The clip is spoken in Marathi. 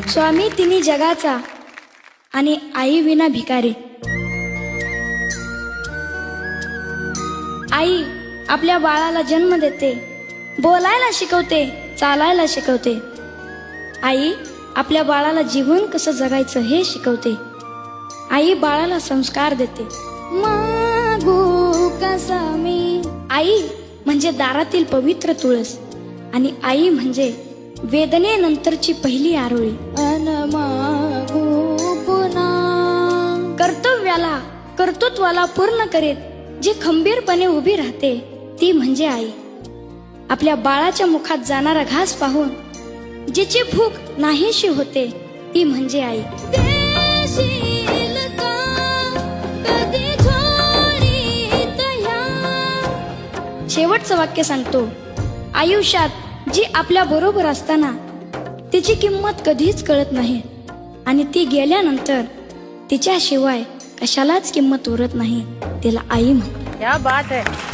स्वामी तिन्ही जगाचा आणि आई विना भिकारी. आई आपल्या बाळाला जन्म देते, बोलायला शिकवते, चालायला शिकवते. आई आपल्या बाळाला जीवन कसं जगायचं हे शिकवते. आई बाळाला संस्कार देते. मागू कसा मी. आई म्हणजे दारातील पवित्र तुळस आणि आई म्हणजे वेदनेनंतरची पहिली आरोळी. अन मागू पुन्हा. कर्तव्याला कर्तृत्वाला पूर्ण करीत जी खंबीरपणे उभी राहते ती म्हणजे आई. आपल्या बाळाच्या मुखात जाणारा घास पाहून जिची भूक नाहीशी होते ती म्हणजे आई. शेवटचं वाक्य सांगतो. आयुष्यात जी आपल्या बरोबर असताना तिची किंमत कधीच कळत नाही आणि ती गेल्यानंतर तिच्याशिवाय कशालाच किंमत उरत नाही. तिला आई म्हणतो. क्या बात है.